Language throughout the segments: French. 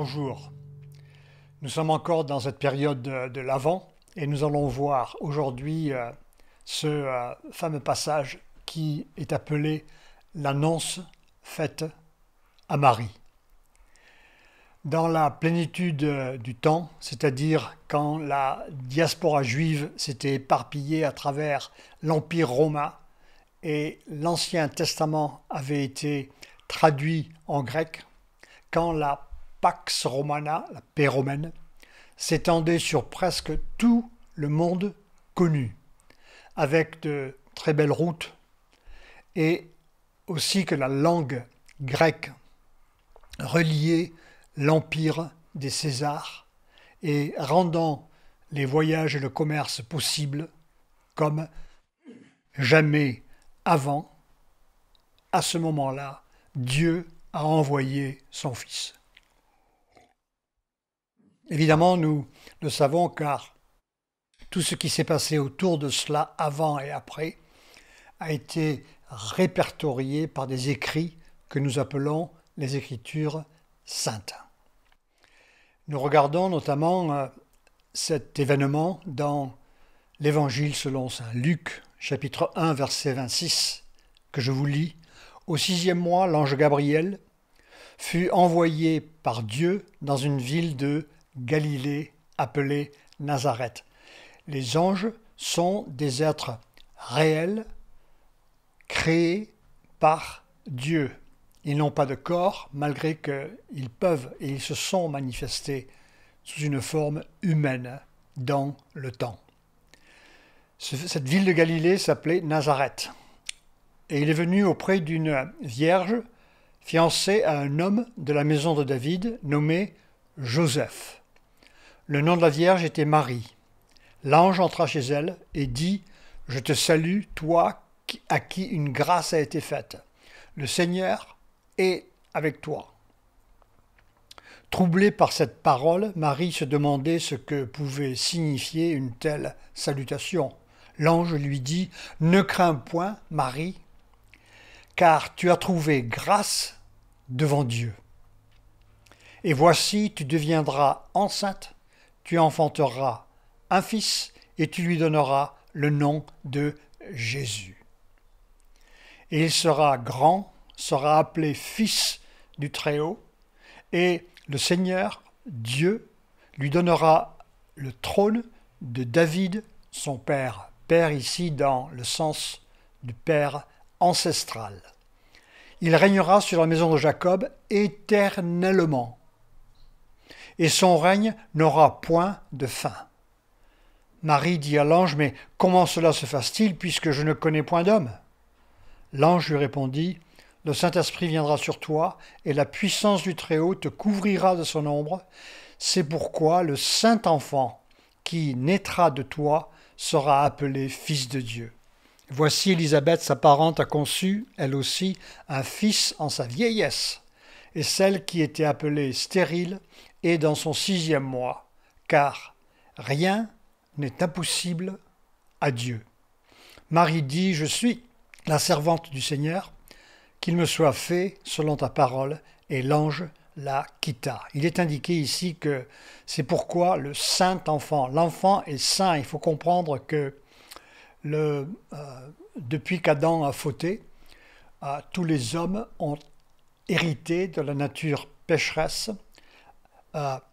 Bonjour, nous sommes encore dans cette période de l'Avent et nous allons voir aujourd'hui ce fameux passage qui est appelé l'annonce faite à Marie. Dans la plénitude du temps, c'est-à-dire quand la diaspora juive s'était éparpillée à travers l'Empire romain et l'Ancien Testament avait été traduit en grec, quand la Pax Romana, la paix romaine, s'étendait sur presque tout le monde connu, avec de très belles routes, et aussi que la langue grecque reliait l'empire des Césars et rendant les voyages et le commerce possibles comme jamais avant. À ce moment-là, Dieu a envoyé son Fils. Évidemment, nous le savons car tout ce qui s'est passé autour de cela, avant et après, a été répertorié par des écrits que nous appelons les Écritures saintes. Nous regardons notamment cet événement dans l'Évangile selon saint Luc, chapitre 1, verset 26, que je vous lis. Au 6e mois, l'ange Gabriel fut envoyé par Dieu dans une ville de Galilée appelée Nazareth. Les anges sont des êtres réels, créés par Dieu. Ils n'ont pas de corps, malgré qu'ils peuvent et ils se sont manifestés sous une forme humaine dans le temps. Cette ville de Galilée s'appelait Nazareth. Et il est venu auprès d'une vierge fiancée à un homme de la maison de David nommé Joseph. Le nom de la vierge était Marie. L'ange entra chez elle et dit « Je te salue, toi à qui une grâce a été faite. Le Seigneur est avec toi. » Troublée par cette parole, Marie se demandait ce que pouvait signifier une telle salutation. L'ange lui dit « Ne crains point, Marie, car tu as trouvé grâce devant Dieu. Et voici, tu deviendras enceinte, tu enfanteras un fils et tu lui donneras le nom de Jésus. Et il sera grand, sera appelé fils du Très-Haut, et le Seigneur, Dieu, lui donnera le trône de David, son père. Père ici dans le sens du père ancestral. Il régnera sur la maison de Jacob éternellement, et son règne n'aura point de fin. Marie dit à l'ange, mais comment cela se fasse-t-il puisque je ne connais point d'homme? L'ange lui répondit, le Saint-Esprit viendra sur toi et la puissance du Très-Haut te couvrira de son ombre. C'est pourquoi le saint enfant qui naîtra de toi sera appelé Fils de Dieu. Voici Élisabeth, sa parente, a conçu, elle aussi, un fils en sa vieillesse, et celle qui était appelée stérile est dans son 6e mois, car rien n'est impossible à Dieu. Marie dit, je suis la servante du Seigneur, qu'il me soit fait selon ta parole, et l'ange la quitta. Il est indiqué ici que c'est pourquoi le saint enfant, l'enfant est saint. Il faut comprendre que depuis qu'Adam a fauté, tous les hommes ont hérité de la nature pécheresse,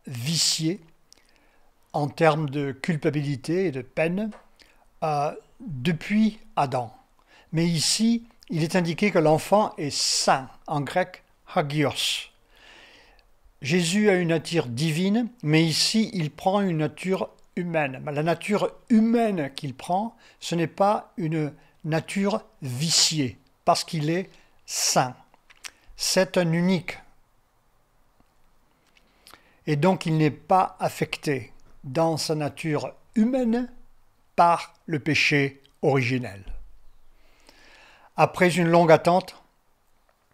viciée en termes de culpabilité et de peine depuis Adam. Mais ici, il est indiqué que l'enfant est saint, en grec hagios. Jésus a une nature divine, mais ici, il prend une nature humaine. La nature humaine qu'il prend, ce n'est pas une nature viciée, parce qu'il est saint. C'est un unique. Et donc, il n'est pas affecté dans sa nature humaine par le péché originel. Après une longue attente,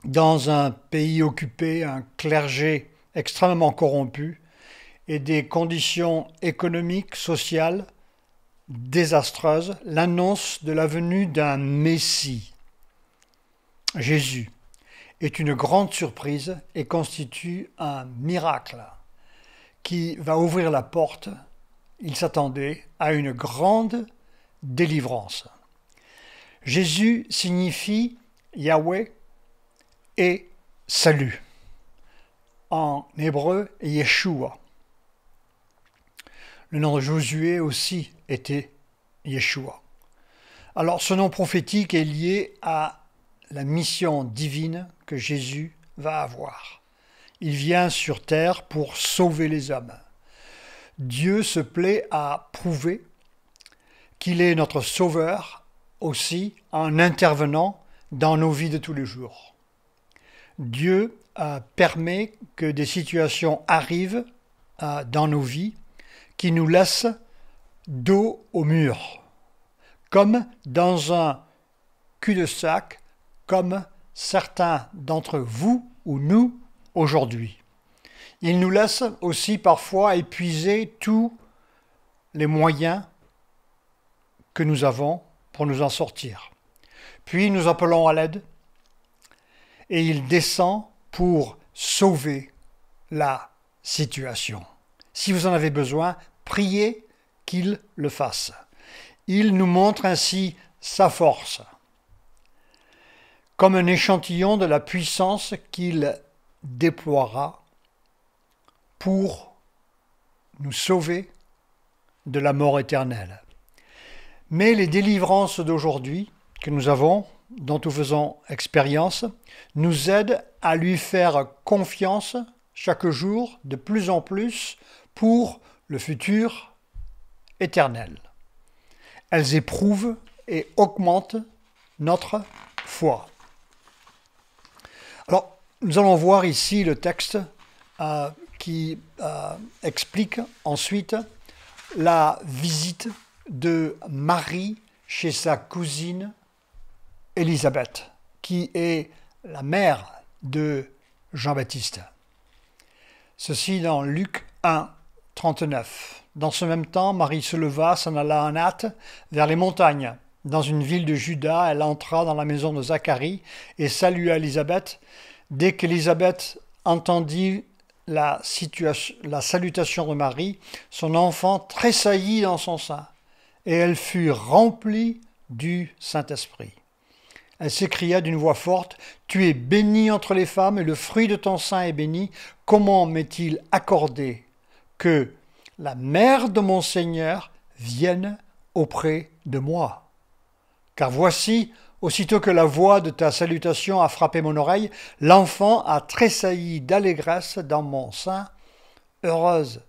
dans un pays occupé, un clergé extrêmement corrompu et des conditions économiques, sociales désastreuses, l'annonce de la venue d'un Messie, Jésus, est une grande surprise et constitue un miracle qui va ouvrir la porte, il s'attendait à une grande délivrance. Jésus signifie Yahweh et salut. En hébreu, Yeshua. Le nom de Josué aussi était Yeshua. Alors ce nom prophétique est lié à la mission divine que Jésus va avoir. Il vient sur terre pour sauver les hommes. Dieu se plaît à prouver qu'il est notre sauveur aussi en intervenant dans nos vies de tous les jours. Dieu permet que des situations arrivent dans nos vies qui nous laissent dos au mur, comme dans un cul-de-sac, comme certains d'entre vous ou nous aujourd'hui. Il nous laisse aussi parfois épuiser tous les moyens que nous avons pour nous en sortir. Puis nous appelons à l'aide et il descend pour sauver la situation. Si vous en avez besoin, priez qu'il le fasse. Il nous montre ainsi sa force, comme un échantillon de la puissance qu'il déploiera pour nous sauver de la mort éternelle. Mais les délivrances d'aujourd'hui que nous avons, dont nous faisons expérience, nous aident à lui faire confiance chaque jour de plus en plus pour le futur éternel. Elles éprouvent et augmentent notre foi. Alors, nous allons voir ici le texte qui explique ensuite la visite de Marie chez sa cousine Élisabeth, qui est la mère de Jean-Baptiste. Ceci dans Luc 1, 39. Dans ce même temps, Marie se leva, s'en alla en hâte vers les montagnes. Dans une ville de Juda, elle entra dans la maison de Zacharie et salua Élisabeth. Dès qu'Élisabeth entendit la salutation de Marie, son enfant tressaillit dans son sein, et elle fut remplie du Saint-Esprit. Elle s'écria d'une voix forte, « Tu es bénie entre les femmes, et le fruit de ton sein est béni. Comment m'est-il accordé que la mère de mon Seigneur vienne auprès de moi? Car voici, aussitôt que la voix de ta salutation a frappé mon oreille, l'enfant a tressailli d'allégresse dans mon sein. Heureuse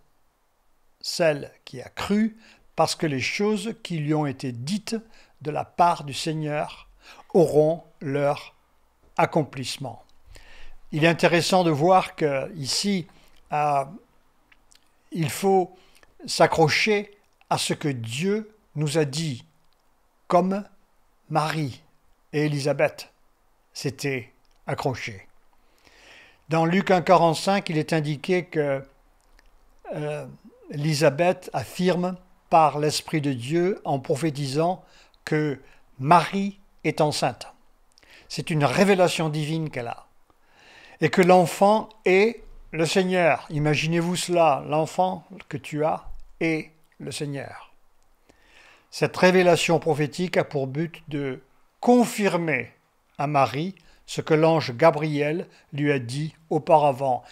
celle qui a cru, parce que les choses qui lui ont été dites de la part du Seigneur auront leur accomplissement. » Il est intéressant de voir qu'ici, il faut s'accrocher à ce que Dieu nous a dit, comme Marie et Élisabeth s'étaient accrochés. Dans Luc 1,45, il est indiqué que Élisabeth affirme par l'Esprit de Dieu en prophétisant que Marie est enceinte. C'est une révélation divine qu'elle a. Et que l'enfant est le Seigneur. Imaginez-vous cela, l'enfant que tu as est le Seigneur. Cette révélation prophétique a pour but de confirmer à Marie ce que l'ange Gabriel lui a dit auparavant.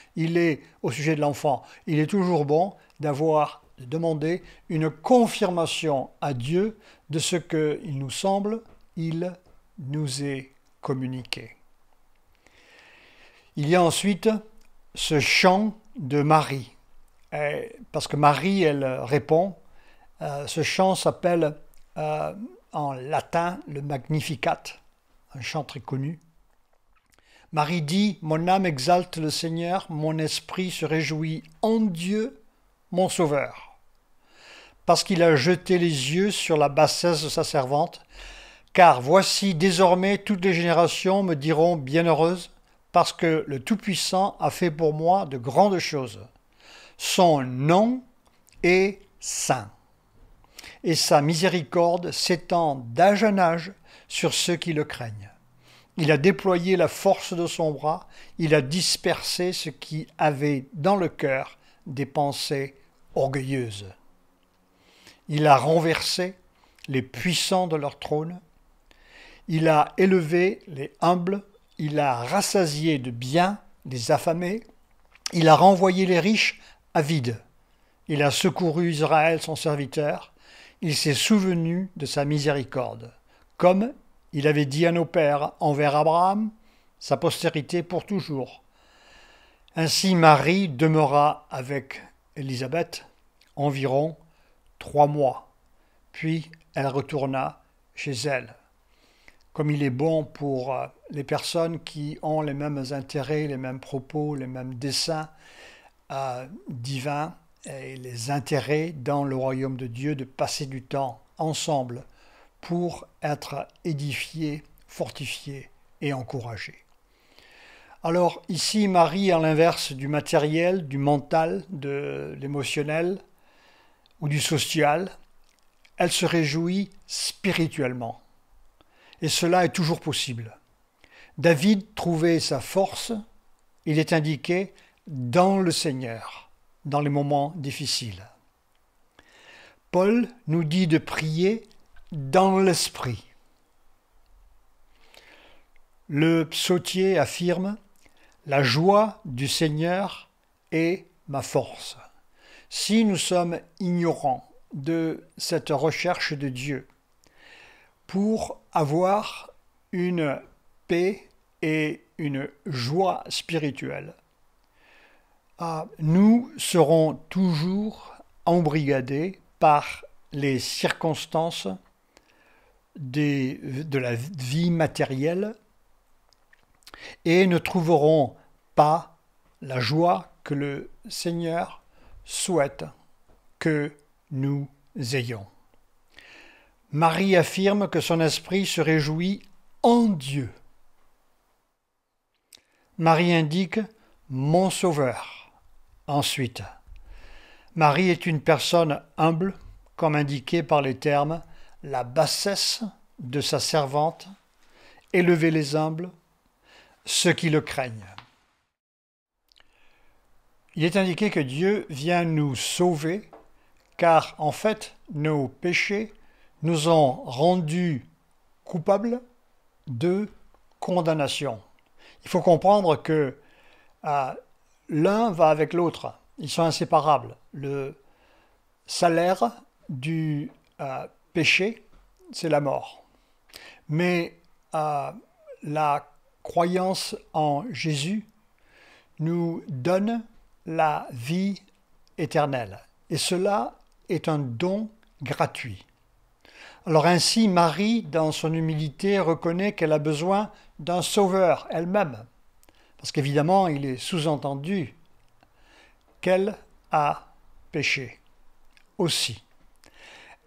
Au sujet de l'enfant, il est toujours bon de demander une confirmation à Dieu de ce qu'il nous semble, il nous est communiqué. Il y a ensuite ce chant de Marie, parce que Marie, elle répond. Ce chant s'appelle en latin le Magnificat, un chant très connu. Marie dit « Mon âme exalte le Seigneur, mon esprit se réjouit en Dieu, mon Sauveur, parce qu'il a jeté les yeux sur la bassesse de sa servante. Car voici désormais toutes les générations me diront bienheureuse, parce que le Tout-Puissant a fait pour moi de grandes choses. Son nom est saint, et sa miséricorde s'étend d'âge en âge sur ceux qui le craignent. Il a déployé la force de son bras, il a dispersé ceux qui avaient dans le cœur des pensées orgueilleuses. Il a renversé les puissants de leur trône. Il a élevé les humbles. Il a rassasié de biens les affamés. Il a renvoyé les riches avides. Il a secouru Israël, son serviteur. Il s'est souvenu de sa miséricorde, comme il avait dit à nos pères envers Abraham, sa postérité pour toujours. Ainsi Marie demeura avec Élisabeth environ 3 mois, puis elle retourna chez elle. Comme il est bon pour les personnes qui ont les mêmes intérêts, les mêmes propos, les mêmes desseins divins et les intérêts dans le royaume de Dieu, de passer du temps ensemble pour être édifiés, fortifiés et encouragés. Alors ici, Marie, à l'inverse du matériel, du mental, de l'émotionnel ou du social, elle se réjouit spirituellement. Et cela est toujours possible. David trouvait sa force, il est indiqué, dans le Seigneur, dans les moments difficiles. Paul nous dit de prier dans l'esprit. Le psautier affirme « La joie du Seigneur est ma force ». Si nous sommes ignorants de cette recherche de Dieu, pour avoir une paix et une joie spirituelle, nous serons toujours embrigadés par les circonstances de la vie matérielle et ne trouverons pas la joie que le Seigneur souhaite que nous ayons. Marie affirme que son esprit se réjouit en Dieu. Marie indique « mon Sauveur ». Ensuite, Marie est une personne humble, comme indiqué par les termes « la bassesse de sa servante, élever les humbles, ceux qui le craignent ». Il est indiqué que Dieu vient nous sauver, car en fait, nos péchés nous ont rendus coupables de condamnation. Il faut comprendre que l'un va avec l'autre, ils sont inséparables. Le salaire du péché, c'est la mort. Mais la croyance en Jésus nous donne la vie éternelle. Et cela est un don gratuit. Alors ainsi, Marie, dans son humilité, reconnaît qu'elle a besoin d'un sauveur elle-même. Parce qu'évidemment, il est sous-entendu qu'elle a péché aussi.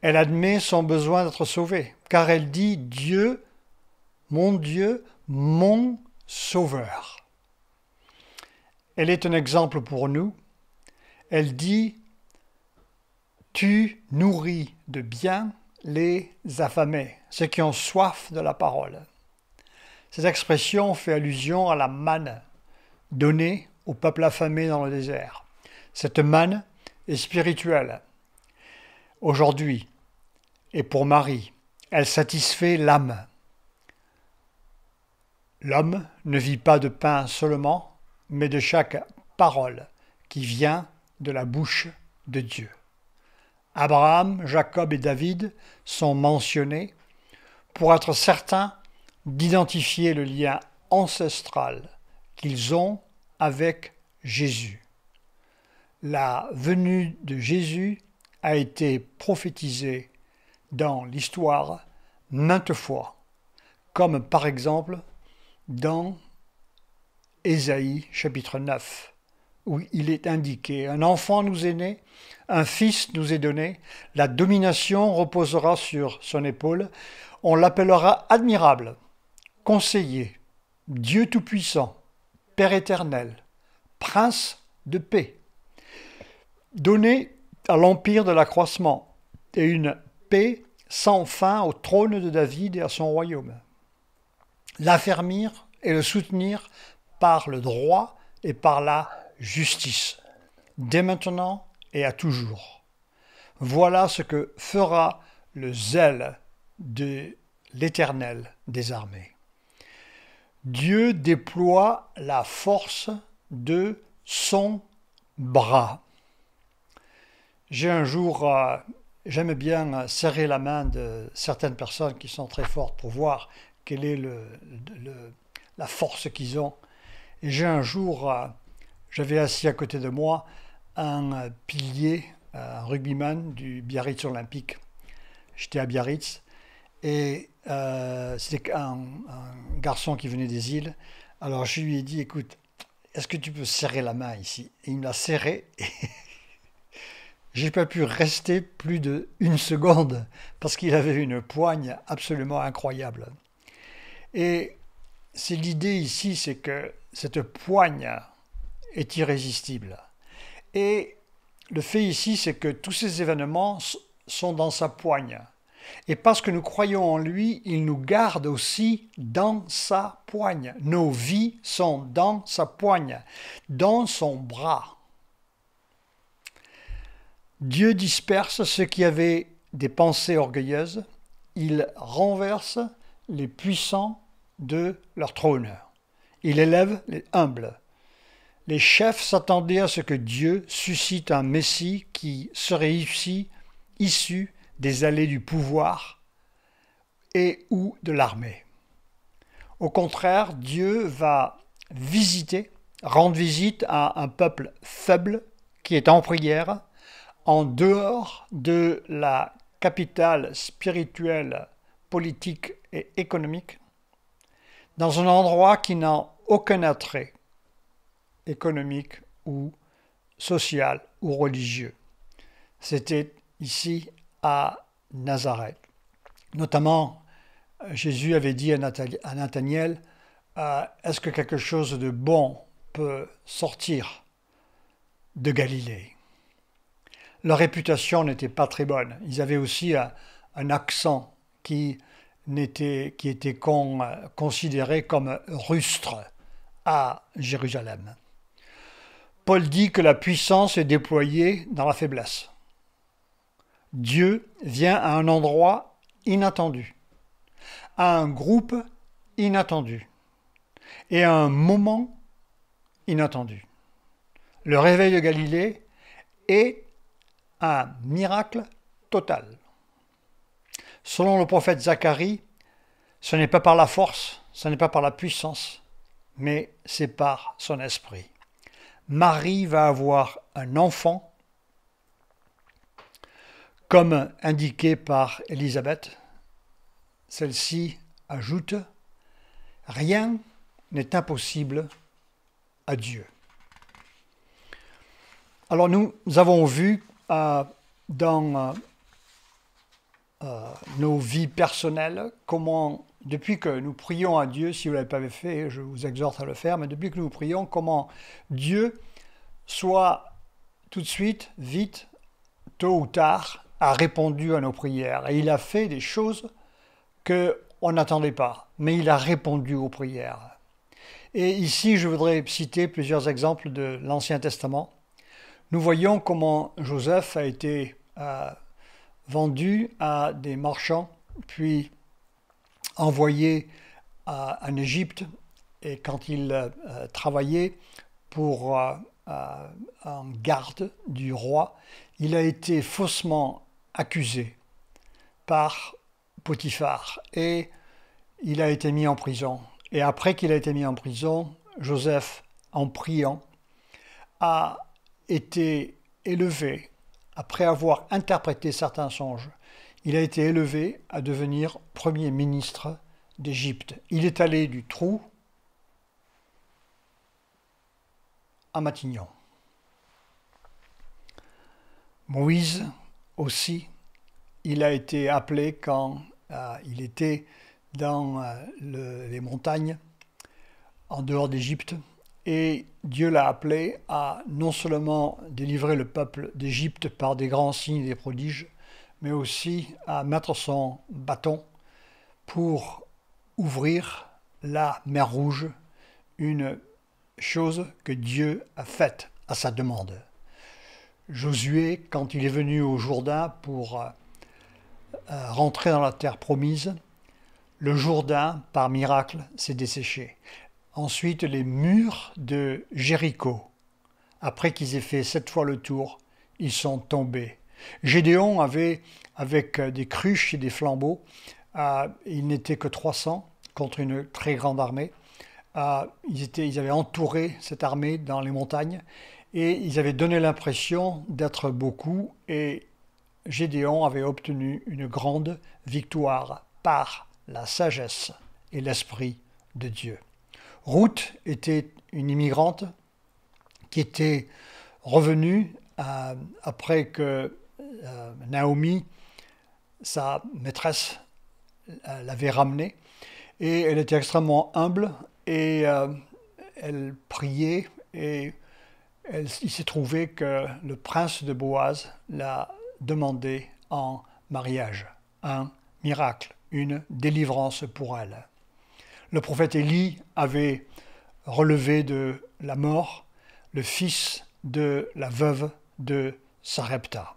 Elle admet son besoin d'être sauvée, car elle dit « Dieu, mon sauveur ». Elle est un exemple pour nous. Elle dit « Tu nourris de bien les affamés, ceux qui ont soif de la parole ». Cette expression fait allusion à la manne donnée au peuple affamé dans le désert. Cette manne est spirituelle. Aujourd'hui, et pour Marie, elle satisfait l'âme. L'homme ne vit pas de pain seulement, mais de chaque parole qui vient de la bouche de Dieu. Abraham, Jacob et David sont mentionnés pour être certains d'identifier le lien ancestral qu'ils ont avec Jésus. La venue de Jésus a été prophétisée dans l'histoire maintes fois, comme par exemple dans Ésaïe chapitre 9, où il est indiqué « Un enfant nous est né, un fils nous est donné, la domination reposera sur son épaule, on l'appellera admirable, conseiller, Dieu tout-puissant, Père éternel, prince de paix, donné à l'empire de l'accroissement et une paix sans fin au trône de David et à son royaume. L'affermir et le soutenir par le droit et par la justice. dès maintenant et à toujours. Voilà ce que fera le zèle de l'Éternel des armées. Dieu déploie la force de son bras. J'aime bien serrer la main de certaines personnes qui sont très fortes pour voir quelle est la force qu'ils ont. Et j'avais assis à côté de moi un pilier, un rugbyman du Biarritz Olympique. J'étais à Biarritz et c'était un garçon qui venait des îles. Alors je lui ai dit, écoute, est-ce que tu peux serrer la main ici? Et il me l'a serré. Et j'ai pas pu rester plus d'1 seconde parce qu'il avait une poigne absolument incroyable. Et c'est l'idée ici, c'est que cette poigne est irrésistible. Et le fait ici, c'est que tous ces événements sont dans sa poigne. Et parce que nous croyons en lui, il nous garde aussi dans sa poigne. Nos vies sont dans sa poigne, dans son bras. Dieu disperse ceux qui avaient des pensées orgueilleuses. Il renverse les puissants de leur trône. Il élève les humbles. Les chefs s'attendaient à ce que Dieu suscite un Messie qui serait issu des allées du pouvoir et ou de l'armée. Au contraire, Dieu va rendre visite à un peuple faible qui est en prière, en dehors de la capitale spirituelle, politique et économique, dans un endroit qui n'a aucun attrait économique ou social ou religieux. C'était ici à Nazareth. Notamment, Jésus avait dit à Nathanaël, est-ce que quelque chose de bon peut sortir de Galilée? Leur réputation n'était pas très bonne. Ils avaient aussi un accent qui était considéré comme rustre à Jérusalem. Paul dit que la puissance est déployée dans la faiblesse. Dieu vient à un endroit inattendu, à un groupe inattendu et à un moment inattendu. Le réveil de Galilée est un miracle total. Selon le prophète Zacharie, ce n'est pas par la force, ce n'est pas par la puissance, mais c'est par son esprit. Marie va avoir un enfant, comme indiqué par Élisabeth. Celle-ci ajoute « Rien n'est impossible à Dieu ». Alors nous avons vu dans nos vies personnelles comment, depuis que nous prions à Dieu, si vous ne l'avez pas fait, je vous exhorte à le faire, mais depuis que nous prions, comment Dieu, soit tout de suite, vite, tôt ou tard, a répondu à nos prières. Et il a fait des choses qu'on n'attendait pas, mais il a répondu aux prières. Et ici, je voudrais citer plusieurs exemples de l'Ancien Testament. Nous voyons comment Joseph a été vendu à des marchands, puis envoyé en Égypte. Et quand il travaillait pour en garde du roi, il a été faussement accusé par Potiphar et il a été mis en prison. Et après qu'il a été mis en prison, Joseph, en priant, a été élevé, après avoir interprété certains songes, il a été élevé à devenir premier ministre d'Égypte. Il est allé du trou à Matignon. Moïse aussi, il a été appelé quand il était dans les montagnes en dehors d'Égypte et Dieu l'a appelé à non seulement délivrer le peuple d'Égypte par des grands signes et des prodiges, mais aussi à mettre son bâton pour ouvrir la mer Rouge, une chose que Dieu a faite à sa demande. Josué, quand il est venu au Jourdain pour rentrer dans la terre promise, le Jourdain, par miracle, s'est desséché. Ensuite, les murs de Jéricho, après qu'ils aient fait 7 fois le tour, ils sont tombés. Gédéon avait, avec des cruches et des flambeaux, il n'était que 300 contre une très grande armée. Ils avaient entouré cette armée dans les montagnes et ils avaient donné l'impression d'être beaucoup et Gédéon avait obtenu une grande victoire par la sagesse et l'esprit de Dieu. Ruth était une immigrante qui était revenue après que Naomi, sa maîtresse, l'avait ramenée. Et elle était extrêmement humble et elle priait et il s'est trouvé que le prince de Boaz l'a demandé en mariage. Un miracle, une délivrance pour elle. Le prophète Élie avait relevé de la mort le fils de la veuve de Sarepta.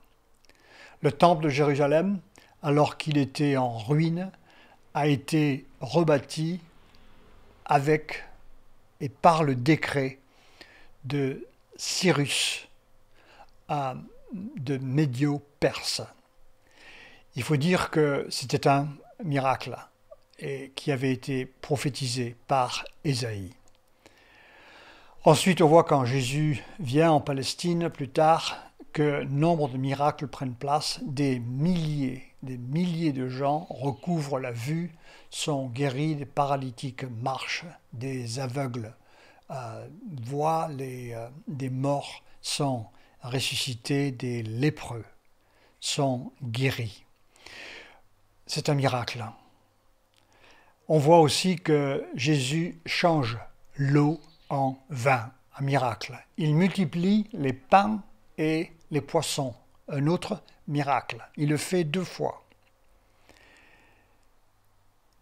Le temple de Jérusalem, alors qu'il était en ruine, a été rebâti avec et par le décret de Cyrus de Médio-Perse. Il faut dire que c'était un miracle et qui avait été prophétisé par Ésaïe. Ensuite, on voit quand Jésus vient en Palestine plus tard que nombre de miracles prennent place, des milliers de gens recouvrent la vue, sont guéris, des paralytiques marchent, des aveugles voient, des morts sont ressuscités, des lépreux sont guéris. C'est un miracle. On voit aussi que Jésus change l'eau en vin, un miracle. Il multiplie les pains et les poissons, un autre miracle. Il le fait 2 fois.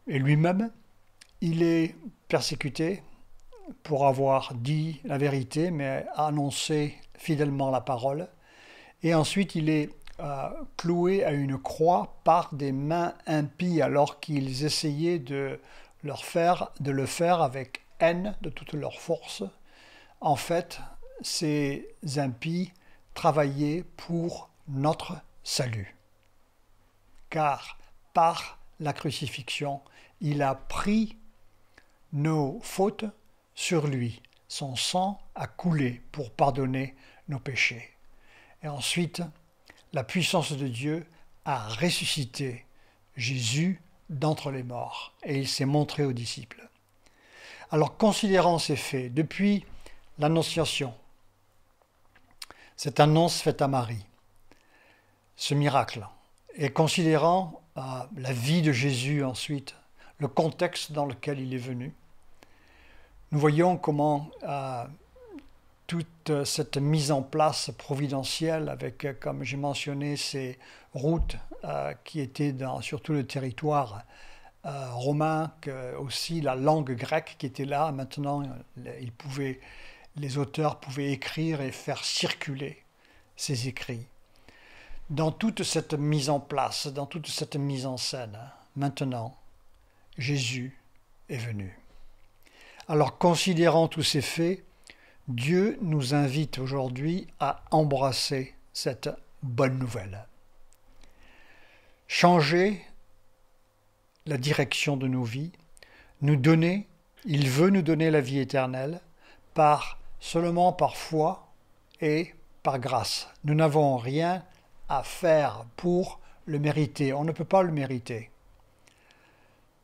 Et lui-même, il est persécuté pour avoir dit la vérité, mais annoncé fidèlement la parole. Et ensuite, il est cloué à une croix par des mains impies, alors qu'ils essayaient de le faire avec haine de toute leur force. En fait, ces impies travaillaient pour notre salut. Car par la crucifixion, il a pris nos fautes sur lui. Son sang a coulé pour pardonner nos péchés. Et ensuite, la puissance de Dieu a ressuscité Jésus d'entre les morts et il s'est montré aux disciples. Alors, considérant ces faits, depuis l'Annonciation, cette annonce faite à Marie, ce miracle, et considérant la vie de Jésus ensuite, le contexte dans lequel il est venu, nous voyons comment toute cette mise en place providentielle avec, comme j'ai mentionné, ces routes qui étaient sur tout le territoire romain, aussi la langue grecque qui était là. Maintenant, les auteurs pouvaient écrire et faire circuler ces écrits. Dans toute cette mise en place, dans toute cette mise en scène, maintenant, Jésus est venu. Alors, considérant tous ces faits, Dieu nous invite aujourd'hui à embrasser cette bonne nouvelle. Changer la direction de nos vies, il veut nous donner la vie éternelle seulement par foi et par grâce. Nous n'avons rien à faire pour le mériter. On ne peut pas le mériter.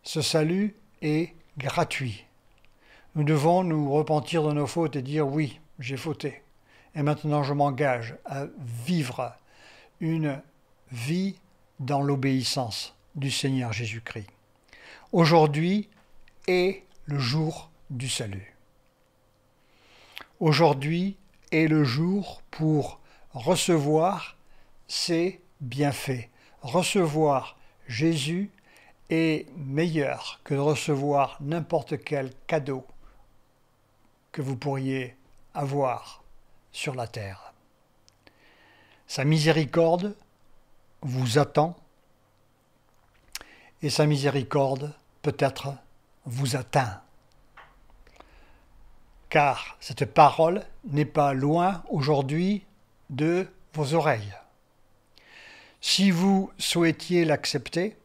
Ce salut est gratuit. Nous devons nous repentir de nos fautes et dire oui, j'ai fauté. Et maintenant je m'engage à vivre une vie dans l'obéissance du Seigneur Jésus-Christ. Aujourd'hui est le jour du salut. Aujourd'hui est le jour pour recevoir ses bienfaits. Recevoir Jésus est meilleur que de recevoir n'importe quel cadeau que vous pourriez avoir sur la terre. Sa miséricorde vous attend et sa miséricorde peut-être vous atteint. Car cette parole n'est pas loin aujourd'hui de vos oreilles. Si vous souhaitiez l'accepter,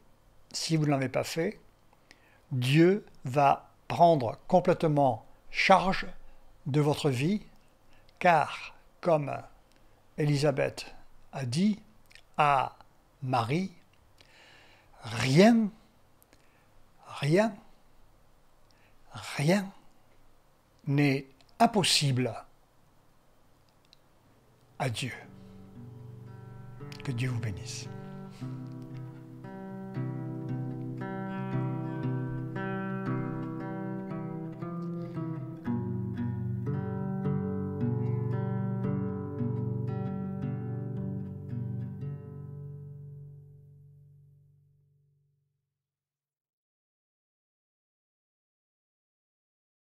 si vous ne l'avez pas fait, Dieu va prendre complètement charge de votre vie, car, comme Élisabeth a dit à Marie, rien n'est impossible à Dieu. Que Dieu vous bénisse.